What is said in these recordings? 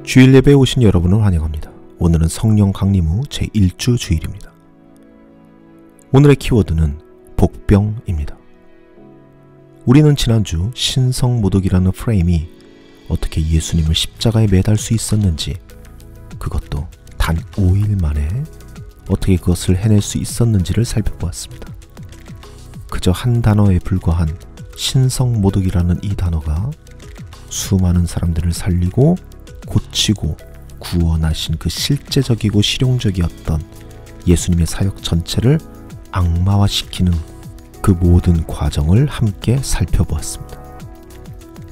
주일 예배에 오신 여러분을 환영합니다. 오늘은 성령 강림 후 제1주 주일입니다. 오늘의 키워드는 복병입니다. 우리는 지난주 신성모독이라는 프레임이 어떻게 예수님을 십자가에 매달 수 있었는지, 그것도 단 5일 만에 어떻게 그것을 해낼 수 있었는지를 살펴보았습니다. 그저 한 단어에 불과한 신성모독이라는 이 단어가 수많은 사람들을 살리고 고치고 구원하신 그 실제적이고 실용적이었던 예수님의 사역 전체를 악마화시키는 그 모든 과정을 함께 살펴보았습니다.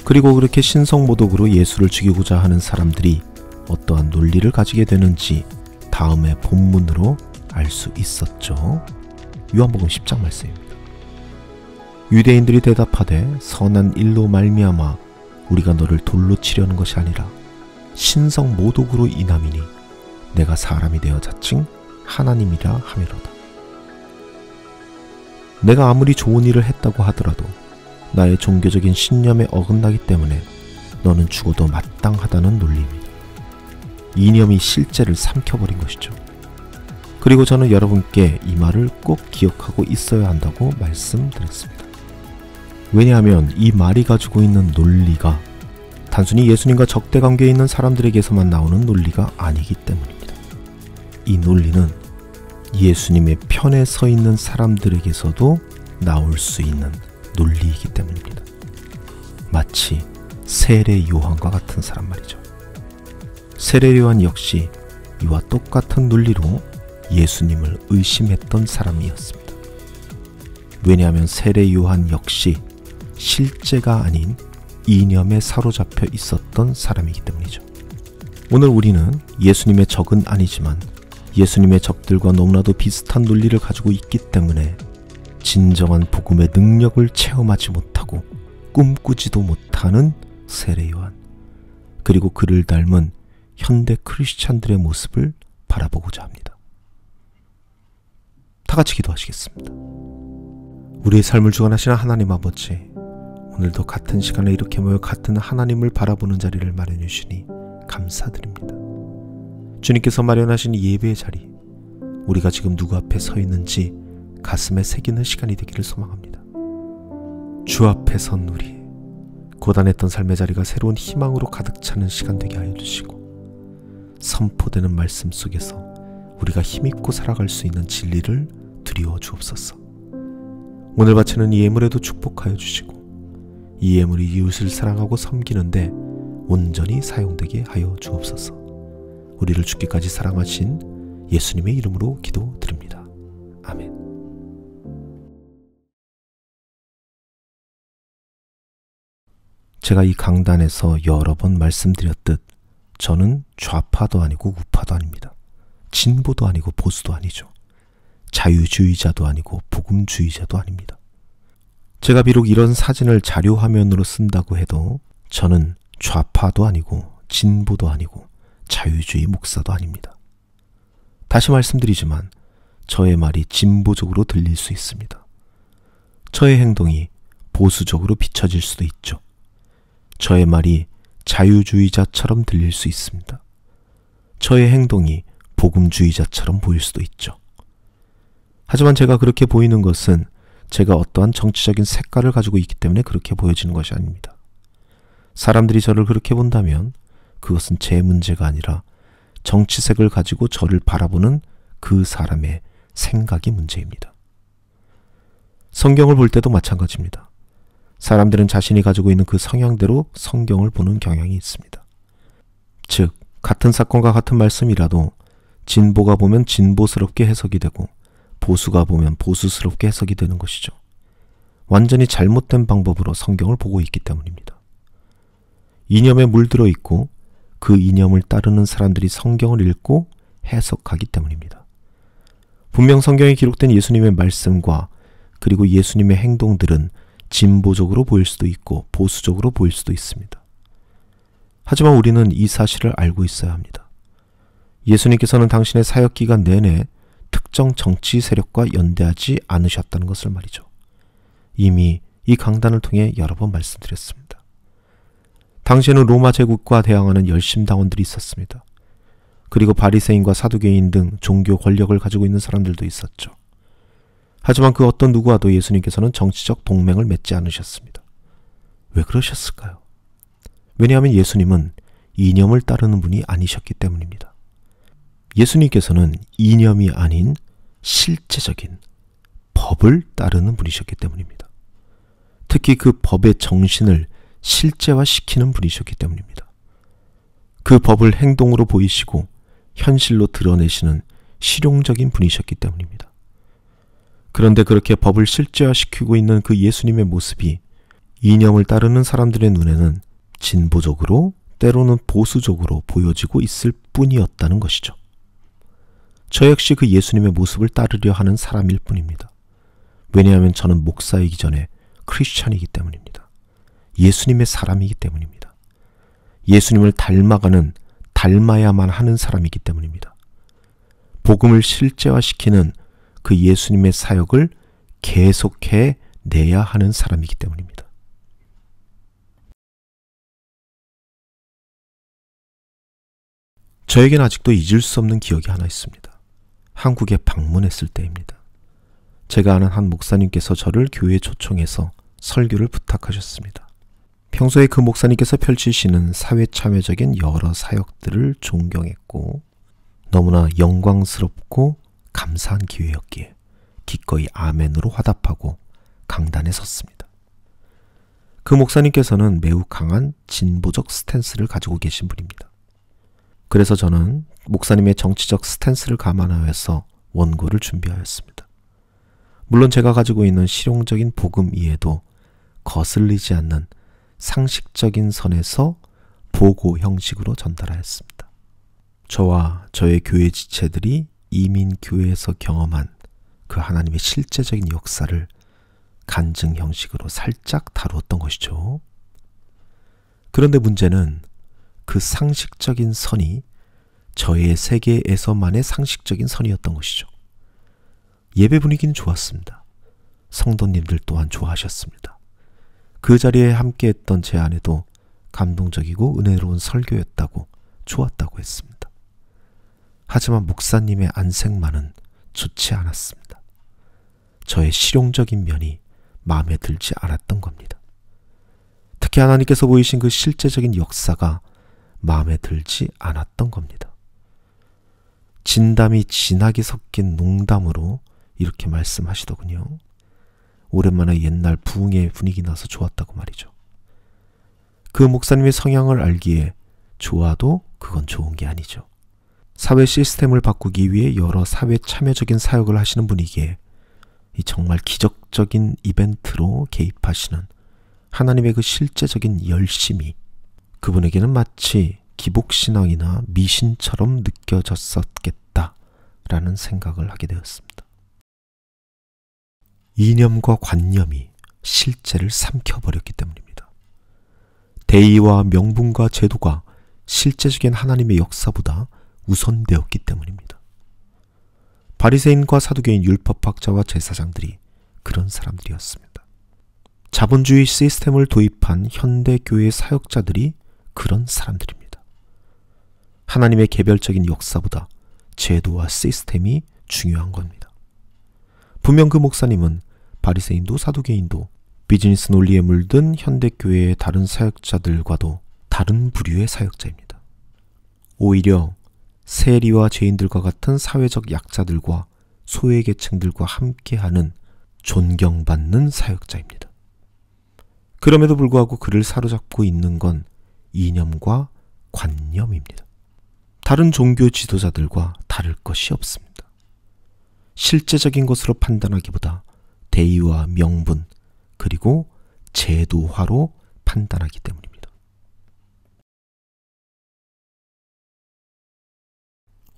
그리고 그렇게 신성모독으로 예수를 죽이고자 하는 사람들이 어떠한 논리를 가지게 되는지 다음의 본문으로 알 수 있었죠. 요한복음 10장 말씀입니다. 유대인들이 대답하되 선한 일로 말미암아 우리가 너를 돌로 치려는 것이 아니라 신성모독으로 인함이니 내가 사람이 되어 자칭 하나님이라 하미로다. 내가 아무리 좋은 일을 했다고 하더라도 나의 종교적인 신념에 어긋나기 때문에 너는 죽어도 마땅하다는 논리입니다. 이념이 실제를 삼켜버린 것이죠. 그리고 저는 여러분께 이 말을 꼭 기억하고 있어야 한다고 말씀드렸습니다. 왜냐하면 이 말이 가지고 있는 논리가 단순히 예수님과 적대관계에 있는 사람들에게서만 나오는 논리가 아니기 때문입니다. 이 논리는 예수님의 편에 서 있는 사람들에게서도 나올 수 있는 논리이기 때문입니다. 마치 세례 요한과 같은 사람 말이죠. 세례 요한 역시 이와 똑같은 논리로 예수님을 의심했던 사람이었습니다. 왜냐하면 세례 요한 역시 실제가 아닌 이념에 사로잡혀 있었던 사람이기 때문이죠. 오늘 우리는 예수님의 적은 아니지만 예수님의 적들과 너무나도 비슷한 논리를 가지고 있기 때문에 진정한 복음의 능력을 체험하지 못하고 꿈꾸지도 못하는 세례 요한, 그리고 그를 닮은 현대 크리스찬들의 모습을 바라보고자 합니다. 다 같이 기도하시겠습니다. 우리의 삶을 주관하시는 하나님 아버지, 오늘도 같은 시간에 이렇게 모여 같은 하나님을 바라보는 자리를 마련해 주시니 감사드립니다. 주님께서 마련하신 예배의 자리, 우리가 지금 누구 앞에 서 있는지 가슴에 새기는 시간이 되기를 소망합니다. 주 앞에 선 우리, 고단했던 삶의 자리가 새로운 희망으로 가득 차는 시간 되게 하여 주시고, 선포되는 말씀 속에서 우리가 힘있고 살아갈 수 있는 진리를 드리워 주옵소서. 오늘 바치는 이 예물에도 축복하여 주시고, 이 예물이 이웃을 사랑하고 섬기는데 온전히 사용되게 하여 주옵소서. 우리를 죽기까지 사랑하신 예수님의 이름으로 기도드립니다. 아멘. 제가 이 강단에서 여러 번 말씀드렸듯 저는 좌파도 아니고 우파도 아닙니다. 진보도 아니고 보수도 아니죠. 자유주의자도 아니고 복음주의자도 아닙니다. 제가 비록 이런 사진을 자료화면으로 쓴다고 해도 저는 좌파도 아니고 진보도 아니고 자유주의 목사도 아닙니다. 다시 말씀드리지만 저의 말이 진보적으로 들릴 수 있습니다. 저의 행동이 보수적으로 비춰질 수도 있죠. 저의 말이 자유주의자처럼 들릴 수 있습니다. 저의 행동이 복음주의자처럼 보일 수도 있죠. 하지만 제가 그렇게 보이는 것은 제가 어떠한 정치적인 색깔을 가지고 있기 때문에 그렇게 보여지는 것이 아닙니다. 사람들이 저를 그렇게 본다면 그것은 제 문제가 아니라 정치색을 가지고 저를 바라보는 그 사람의 생각이 문제입니다. 성경을 볼 때도 마찬가지입니다. 사람들은 자신이 가지고 있는 그 성향대로 성경을 보는 경향이 있습니다. 즉, 같은 사건과 같은 말씀이라도 진보가 보면 진보스럽게 해석이 되고 보수가 보면 보수스럽게 해석이 되는 것이죠. 완전히 잘못된 방법으로 성경을 보고 있기 때문입니다. 이념에 물들어 있고 그 이념을 따르는 사람들이 성경을 읽고 해석하기 때문입니다. 분명 성경에 기록된 예수님의 말씀과 그리고 예수님의 행동들은 진보적으로 보일 수도 있고 보수적으로 보일 수도 있습니다. 하지만 우리는 이 사실을 알고 있어야 합니다. 예수님께서는 당신의 사역기간 내내 특정 정치 세력과 연대하지 않으셨다는 것을 말이죠. 이미 이 강단을 통해 여러 번 말씀드렸습니다. 당시에는 로마 제국과 대항하는 열심당원들이 있었습니다. 그리고 바리새인과 사두개인 등 종교 권력을 가지고 있는 사람들도 있었죠. 하지만 그 어떤 누구와도 예수님께서는 정치적 동맹을 맺지 않으셨습니다. 왜 그러셨을까요? 왜냐하면 예수님은 이념을 따르는 분이 아니셨기 때문입니다. 예수님께서는 이념이 아닌 실제적인 법을 따르는 분이셨기 때문입니다. 특히 그 법의 정신을 실제화시키는 분이셨기 때문입니다. 그 법을 행동으로 보이시고 현실로 드러내시는 실용적인 분이셨기 때문입니다. 그런데 그렇게 법을 실제화시키고 있는 그 예수님의 모습이 이념을 따르는 사람들의 눈에는 진보적으로 때로는 보수적으로 보여지고 있을 뿐이었다는 것이죠. 저 역시 그 예수님의 모습을 따르려 하는 사람일 뿐입니다. 왜냐하면 저는 목사이기 전에 크리스찬이기 때문입니다. 예수님의 사람이기 때문입니다. 예수님을 닮아야만 하는 사람이기 때문입니다. 복음을 실제화시키는 그 예수님의 사역을 계속해 내야 하는 사람이기 때문입니다. 저에겐 아직도 잊을 수 없는 기억이 하나 있습니다. 한국에 방문했을 때입니다. 제가 아는 한 목사님께서 저를 교회에 초청해서 설교를 부탁하셨습니다. 평소에 그 목사님께서 펼치시는 사회참여적인 여러 사역들을 존경했고 너무나 영광스럽고 감사한 기회였기에 기꺼이 아멘으로 화답하고 강단에 섰습니다. 그 목사님께서는 매우 강한 진보적 스탠스를 가지고 계신 분입니다. 그래서 저는 목사님의 정치적 스탠스를 감안하여서 원고를 준비하였습니다. 물론 제가 가지고 있는 실용적인 복음 이해도 거슬리지 않는 상식적인 선에서 보고 형식으로 전달하였습니다. 저와 저의 교회 지체들이 이민교회에서 경험한 그 하나님의 실제적인 역사를 간증 형식으로 살짝 다루었던 것이죠. 그런데 문제는 그 상식적인 선이 저의 세계에서만의 상식적인 선이었던 것이죠. 예배 분위기는 좋았습니다. 성도님들 또한 좋아하셨습니다. 그 자리에 함께했던 제 아내도 감동적이고 은혜로운 설교였다고 좋았다고 했습니다. 하지만 목사님의 안색만은 좋지 않았습니다. 저의 실용적인 면이 마음에 들지 않았던 겁니다. 특히 하나님께서 보이신 그 실제적인 역사가 마음에 들지 않았던 겁니다. 진담이 진하게 섞인 농담으로 이렇게 말씀하시더군요. 오랜만에 옛날 부흥의 분위기 나서 좋았다고 말이죠. 그 목사님의 성향을 알기에 좋아도 그건 좋은 게 아니죠. 사회 시스템을 바꾸기 위해 여러 사회 참여적인 사역을 하시는 분이기에 이 정말 기적적인 이벤트로 개입하시는 하나님의 그 실제적인 열심이 그분에게는 마치 기복신앙이나 미신처럼 느껴졌었겠다라는 생각을 하게 되었습니다. 이념과 관념이 실제를 삼켜버렸기 때문입니다. 대의와 명분과 제도가 실제적인 하나님의 역사보다 우선되었기 때문입니다. 바리새인과 사두개인 율법학자와 제사장들이 그런 사람들이었습니다. 자본주의 시스템을 도입한 현대교회 사역자들이 그런 사람들입니다. 하나님의 개별적인 역사보다 제도와 시스템이 중요한 겁니다. 분명 그 목사님은 바리새인도 사두개인도 비즈니스 논리에 물든 현대교회의 다른 사역자들과도 다른 부류의 사역자입니다. 오히려 세리와 죄인들과 같은 사회적 약자들과 소외계층들과 함께하는 존경받는 사역자입니다. 그럼에도 불구하고 그를 사로잡고 있는 건 이념과 관념입니다. 다른 종교 지도자들과 다를 것이 없습니다. 실제적인 것으로 판단하기보다 대의와 명분 그리고 제도화로 판단하기 때문입니다.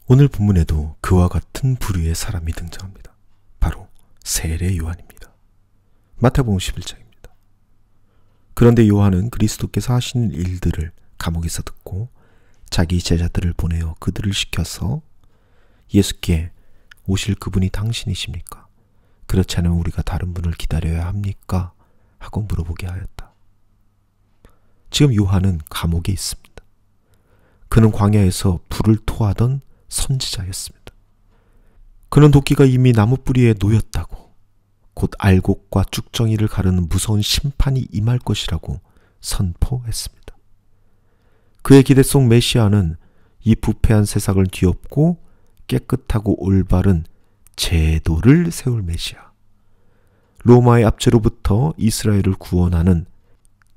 오늘 본문에도 그와 같은 부류의 사람이 등장합니다. 바로 세례 요한입니다. 마태복음 11장입니다. 그런데 요한은 그리스도께서 하신 일들을 감옥에서 듣고 자기 제자들을 보내어 그들을 시켜서 예수께 오실 그분이 당신이십니까? 그렇지 않으면 우리가 다른 분을 기다려야 합니까? 하고 물어보게 하였다. 지금 요한은 감옥에 있습니다. 그는 광야에서 불을 토하던 선지자였습니다. 그는 도끼가 이미 나무 뿌리에 놓였다고, 곧 알곡과 쭉정이를 가르는 무서운 심판이 임할 것이라고 선포했습니다. 그의 기대 속 메시아는 이 부패한 세상을 뒤엎고 깨끗하고 올바른 제도를 세울 메시아, 로마의 압제로부터 이스라엘을 구원하는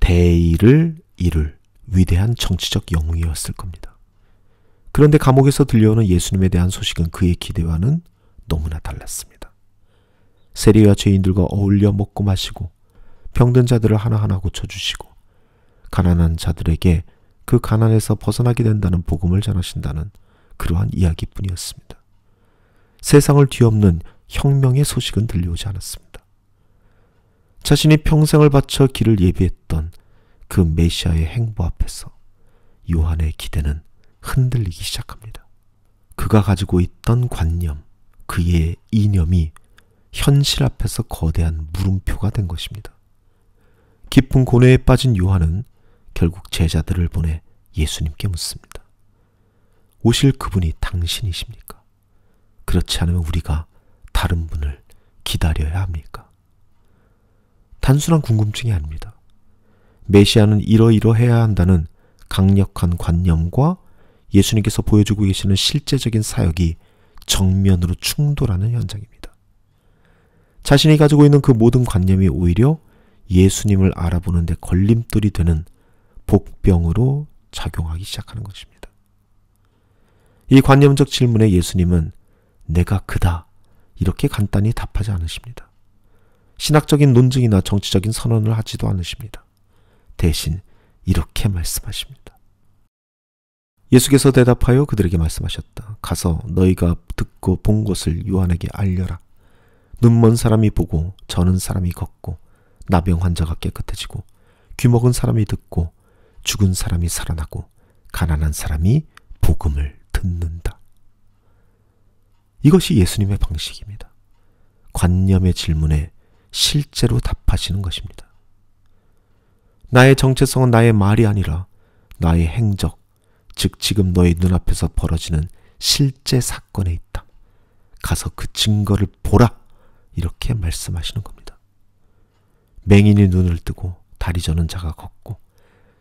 대의를 이룰 위대한 정치적 영웅이었을 겁니다. 그런데 감옥에서 들려오는 예수님에 대한 소식은 그의 기대와는 너무나 달랐습니다. 세리와 죄인들과 어울려 먹고 마시고 병든 자들을 하나하나 고쳐주시고 가난한 자들에게 그 가난에서 벗어나게 된다는 복음을 전하신다는 그러한 이야기뿐이었습니다. 세상을 뒤엎는 혁명의 소식은 들려오지 않았습니다. 자신이 평생을 바쳐 길을 예비했던 그 메시아의 행보 앞에서 요한의 기대는 흔들리기 시작합니다. 그가 가지고 있던 관념, 그의 이념이 현실 앞에서 거대한 물음표가 된 것입니다. 깊은 고뇌에 빠진 요한은 결국 제자들을 보내 예수님께 묻습니다. 오실 그분이 당신이십니까? 그렇지 않으면 우리가 다른 분을 기다려야 합니까? 단순한 궁금증이 아닙니다. 메시아는 이러이러해야 한다는 강력한 관념과 예수님께서 보여주고 계시는 실제적인 사역이 정면으로 충돌하는 현장입니다. 자신이 가지고 있는 그 모든 관념이 오히려 예수님을 알아보는 데 걸림돌이 되는 복병으로 작용하기 시작하는 것입니다. 이 관념적 질문에 예수님은 내가 그다, 이렇게 간단히 답하지 않으십니다. 신학적인 논증이나 정치적인 선언을 하지도 않으십니다. 대신 이렇게 말씀하십니다. 예수께서 대답하여 그들에게 말씀하셨다. 가서 너희가 듣고 본 것을 요한에게 알려라. 눈먼 사람이 보고 저는 사람이 걷고 나병 환자가 깨끗해지고 귀먹은 사람이 듣고 죽은 사람이 살아나고 가난한 사람이 복음을 듣는다. 이것이 예수님의 방식입니다. 관념의 질문에 실제로 답하시는 것입니다. 나의 정체성은 나의 말이 아니라 나의 행적, 즉 지금 너의 눈앞에서 벌어지는 실제 사건에 있다. 가서 그 증거를 보라. 이렇게 말씀하시는 겁니다. 맹인이 눈을 뜨고 다리 저는 자가 걷고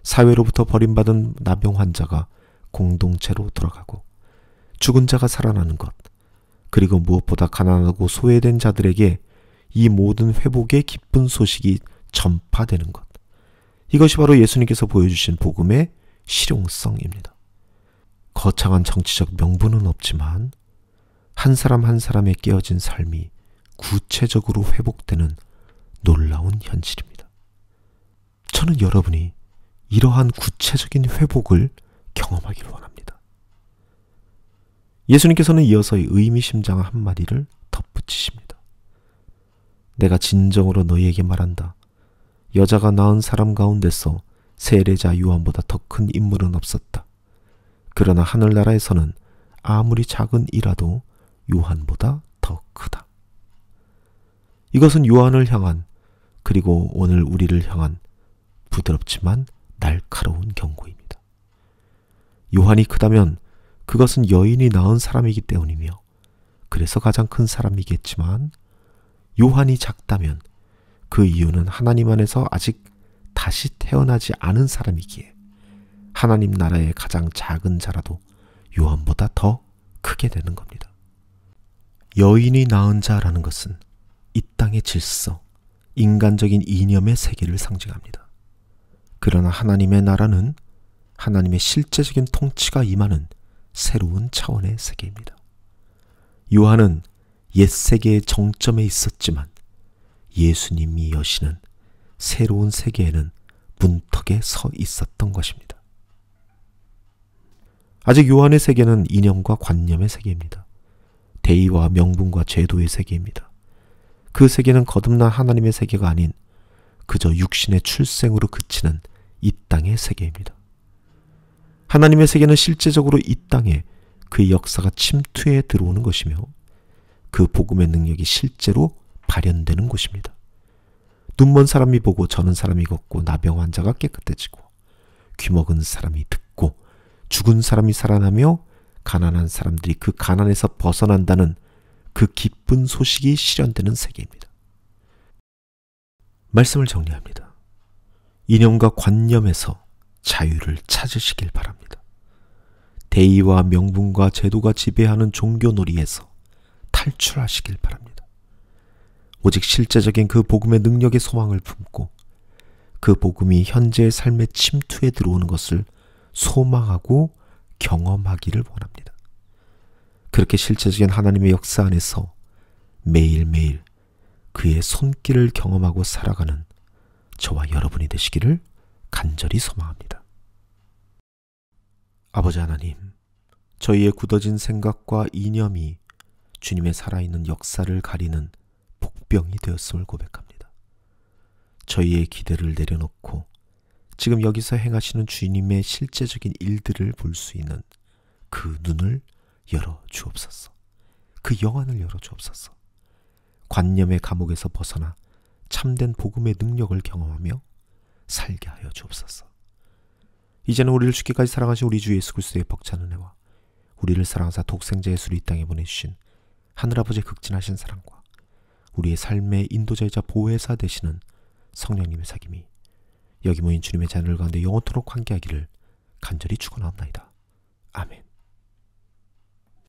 사회로부터 버림받은 나병 환자가 공동체로 돌아가고 죽은 자가 살아나는 것, 그리고 무엇보다 가난하고 소외된 자들에게 이 모든 회복의 기쁜 소식이 전파되는 것, 이것이 바로 예수님께서 보여주신 복음의 실용성입니다. 거창한 정치적 명분은 없지만 한 사람 한 사람의 깨어진 삶이 구체적으로 회복되는 놀라운 현실입니다. 저는 여러분이 이러한 구체적인 회복을 경험하기를 원합니다. 예수님께서는 이어서 의미심장한 한마디를 덧붙이십니다. 내가 진정으로 너희에게 말한다. 여자가 낳은 사람 가운데서 세례자 요한보다 더 큰 인물은 없었다. 그러나 하늘나라에서는 아무리 작은 이라도 요한보다 더 크다. 이것은 요한을 향한, 그리고 오늘 우리를 향한 부드럽지만 날카로운 경고입니다. 요한이 크다면 그것은 여인이 낳은 사람이기 때문이며 그래서 가장 큰 사람이겠지만, 요한이 작다면 그 이유는 하나님 안에서 아직 다시 태어나지 않은 사람이기에 하나님 나라의 가장 작은 자라도 요한보다 더 크게 되는 겁니다. 여인이 낳은 자라는 것은 이 땅의 질서, 인간적인 이념의 세계를 상징합니다. 그러나 하나님의 나라는 하나님의 실제적인 통치가 임하는 새로운 차원의 세계입니다. 요한은 옛 세계의 정점에 있었지만 예수님이 여시는 새로운 세계에는 문턱에 서 있었던 것입니다. 아직 요한의 세계는 이념과 관념의 세계입니다. 대의와 명분과 제도의 세계입니다. 그 세계는 거듭난 하나님의 세계가 아닌 그저 육신의 출생으로 그치는 이 땅의 세계입니다. 하나님의 세계는 실제적으로 이 땅에 그의 역사가 침투해 들어오는 것이며 그 복음의 능력이 실제로 발현되는 곳입니다. 눈먼 사람이 보고 저는 사람이 걷고 나병 환자가 깨끗해지고 귀먹은 사람이 듣고 죽은 사람이 살아나며 가난한 사람들이 그 가난에서 벗어난다는 그 기쁜 소식이 실현되는 세계입니다. 말씀을 정리합니다. 이념과 관념에서 자유를 찾으시길 바랍니다. 대의와 명분과 제도가 지배하는 종교놀이에서 탈출하시길 바랍니다. 오직 실제적인 그 복음의 능력의 소망을 품고 그 복음이 현재의 삶의 침투에 들어오는 것을 소망하고 경험하기를 원합니다. 그렇게 실제적인 하나님의 역사 안에서 매일매일 그의 손길을 경험하고 살아가는 저와 여러분이 되시기를 간절히 소망합니다. 아버지 하나님, 저희의 굳어진 생각과 이념이 주님의 살아있는 역사를 가리는 복병이 되었음을 고백합니다. 저희의 기대를 내려놓고 지금 여기서 행하시는 주님의 실제적인 일들을 볼 수 있는 그 눈을 열어 주옵소서. 그 영안을 열어 주옵소서. 관념의 감옥에서 벗어나 참된 복음의 능력을 경험하며 살게 하여 주옵소서. 이제는 우리를 죽기까지 사랑하신 우리 주 예수 그리스도의 벅찬 은혜와 우리를 사랑하사 독생자 예수를 이 땅에 보내주신 하늘아버지의 극진하신 사랑과 우리의 삶의 인도자이자 보혜사 되시는 성령님의 사귐이 여기 모인 주님의 자녀들 가운데 영원토록 함께하기를 간절히 축원하옵나이다. 아멘.